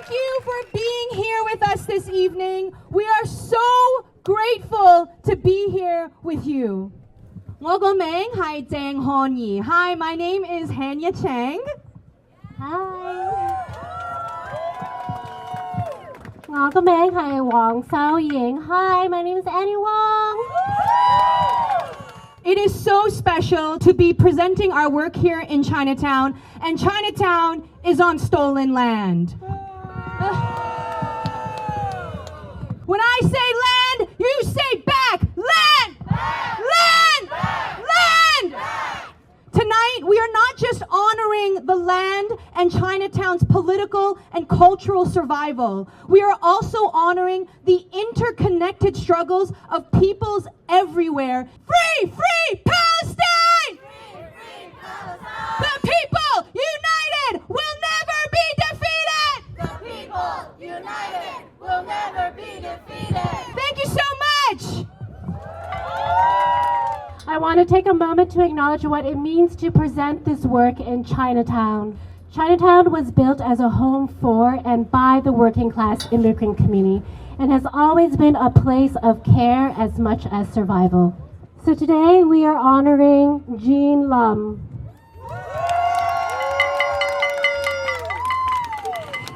Thank you for being here with us this evening. We are so grateful to be here with you. 我個名係鄭漢儀. Hi, my name is Hannia Cheng. Hi. 我個名係黃秀瑩. Hi, my name is Annie Wong. It is so special to be presenting our work here in Chinatown, and Chinatown is on stolen land. When I say land, you say back. Land! Land! Land! Tonight, we are not just honoring the land and Chinatown's political and cultural survival. We are also honoring the interconnected struggles of peoples everywhere. Free! Free Palestine! Free! Free Palestine! The people united will never be defeated! The people united will never be defeated! Thank you so much! I want to take a moment to acknowledge what it means to present this work in Chinatown. Chinatown was built as a home for and by the working class immigrant community and has always been a place of care as much as survival. So today we are honoring Jean Lum.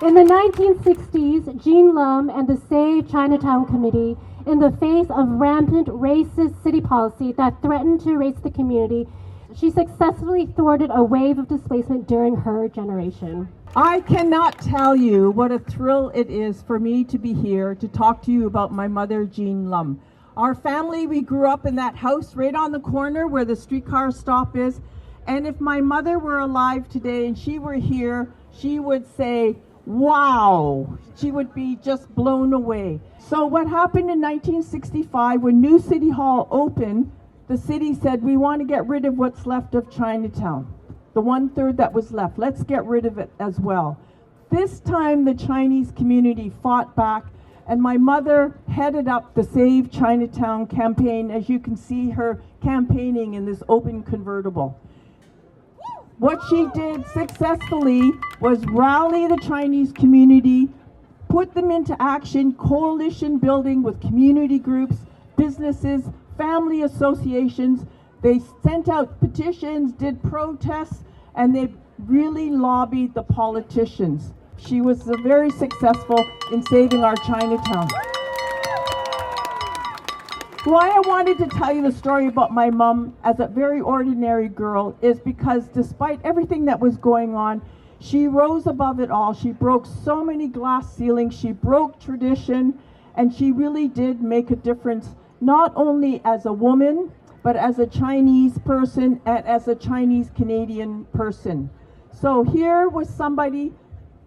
In the 1960s, Jean Lum and the Save Chinatown Committee, in the face of rampant racist city policy that threatened to erase the community, she successfully thwarted a wave of displacement during her generation. I cannot tell you what a thrill it is for me to be here to talk to you about my mother, Jean Lum. Our family, we grew up in that house right on the corner where the streetcar stop is. And if my mother were alive today and she were here, she would say, wow, she would be just blown away. So what happened in 1965 when New City Hall opened, the city said, we want to get rid of what's left of Chinatown. The 1/3 that was left, let's get rid of it as well. This time the Chinese community fought back, and my mother headed up the Save Chinatown campaign, as you can see her campaigning in this open convertible. What she did successfully was rally the Chinese community, put them into action, coalition building with community groups, businesses, family associations. They sent out petitions, did protests, and they really lobbied the politicians. She was very successful in saving our Chinatown. Why I wanted to tell you the story about my mom as a very ordinary girl is because despite everything that was going on, she rose above it all. She broke so many glass ceilings, she broke tradition, and she really did make a difference, not only as a woman, but as a Chinese person and as a Chinese Canadian person. So here was somebody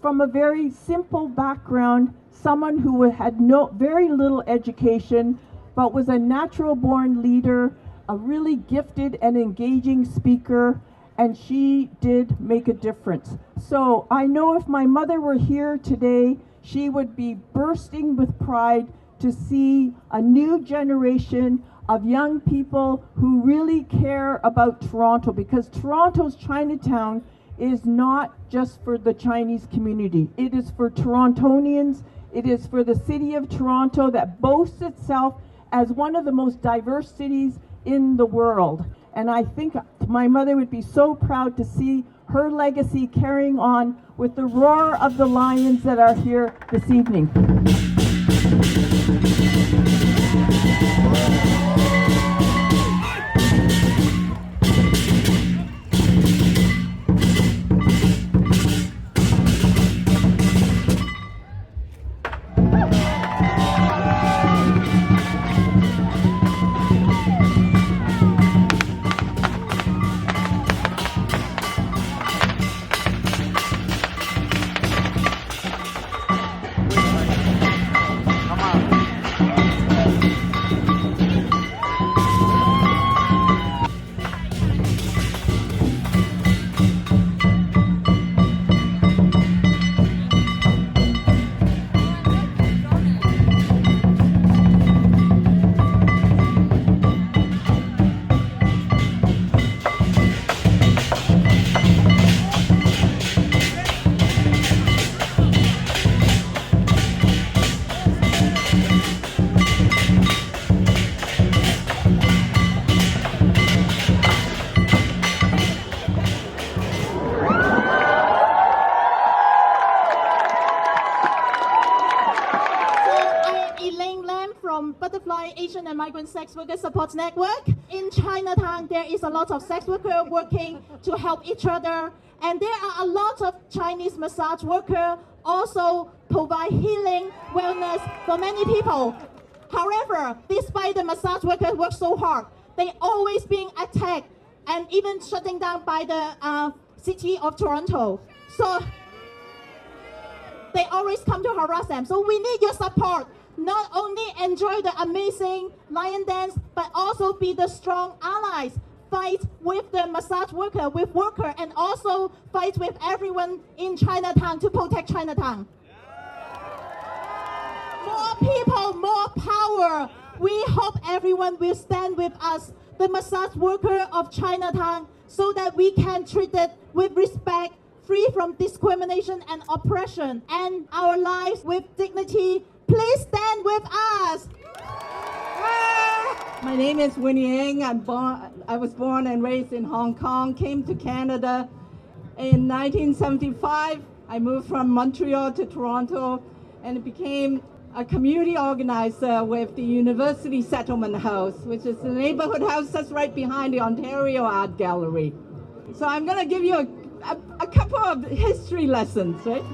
from a very simple background, someone who had very little education, but was a natural born leader, a really gifted and engaging speaker, and she did make a difference. So I know if my mother were here today, she would be bursting with pride to see a new generation of young people who really care about Toronto, because Toronto's Chinatown is not just for the Chinese community. It is for Torontonians. It is for the city of Toronto that boasts itself as one of the most diverse cities in the world. And I think my mother would be so proud to see her legacy carrying on with the roar of the lions that are here this evening. Women Sex Worker Support Network. In Chinatown, there is a lot of sex workers working to help each other. And there are a lot of Chinese massage workers also provide healing, wellness for many people. However, despite the massage workers work so hard, they always being attacked and even shutting down by the city of Toronto. So they always come to harass them. So we need your support. Not only enjoy the amazing lion dance, but also be the strong allies. Fight with the massage worker, with worker, and also fight with everyone in Chinatown to protect Chinatown. More people, more power. We hope everyone will stand with us, the massage worker of Chinatown, so that we can treat it with respect, free from discrimination and oppression, and our lives with dignity. Please stand with us. My name is Winnie Ng. I was born and raised in Hong Kong, came to Canada. In 1975, I moved from Montreal to Toronto and became a community organizer with the University Settlement House, which is the neighborhood house that's right behind the Ontario Art Gallery. So I'm going to give you a couple of history lessons, right?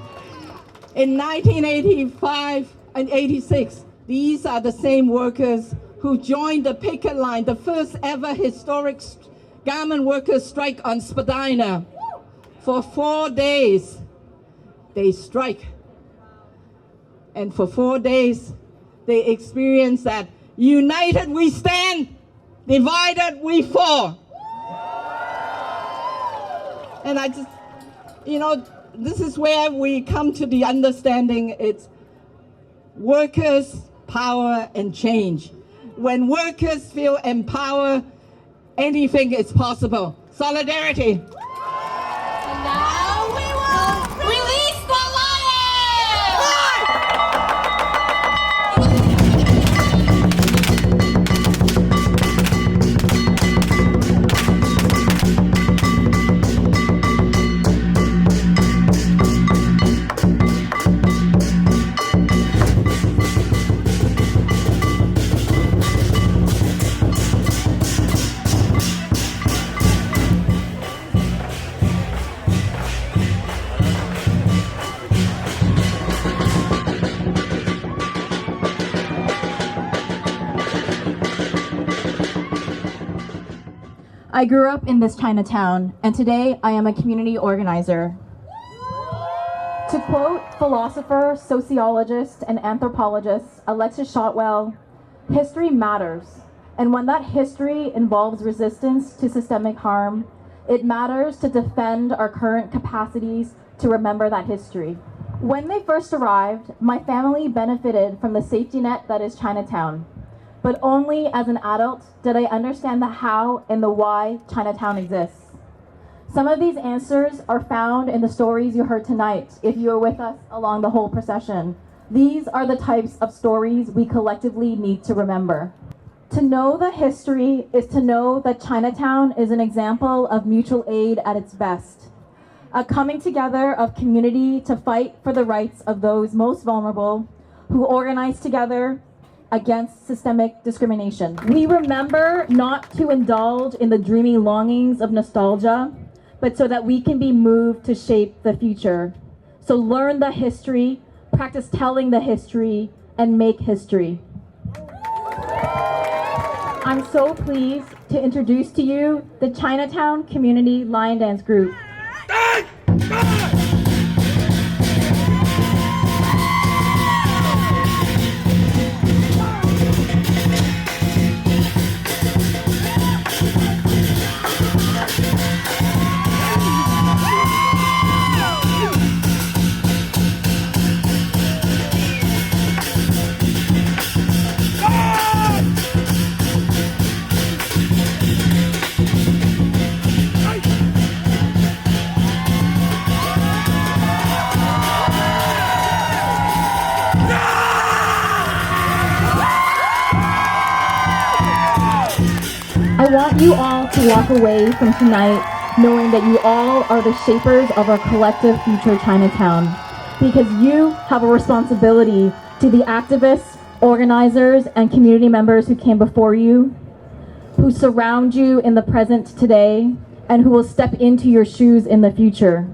In 1985 and 86, these are the same workers who joined the picket line, the first ever historic garment workers strike on Spadina. For 4 days, they strike. And for 4 days, they experience that united we stand, divided we fall. And I just, this is where we come to the understanding it's workers, power, and change. When workers feel empowered, anything is possible. Solidarity. And now we will release the I grew up in this Chinatown, and today I am a community organizer. To quote philosopher, sociologist, and anthropologist Alexis Shotwell, history matters, and when that history involves resistance to systemic harm, it matters to defend our current capacities to remember that history. When they first arrived, my family benefited from the safety net that is Chinatown. But only as an adult did I understand the how and the why Chinatown exists. Some of these answers are found in the stories you heard tonight if you were with us along the whole procession. These are the types of stories we collectively need to remember. To know the history is to know that Chinatown is an example of mutual aid at its best. A coming together of community to fight for the rights of those most vulnerable, who organize together against systemic discrimination. We remember not to indulge in the dreamy longings of nostalgia, but so that we can be moved to shape the future. So learn the history, practice telling the history, and make history. I'm so pleased to introduce to you the Chinatown Community Lion Dance Group. I want you all to walk away from tonight knowing that you all are the shapers of our collective future Chinatown, because you have a responsibility to the activists, organizers, and community members who came before you, who surround you in the present today, and who will step into your shoes in the future.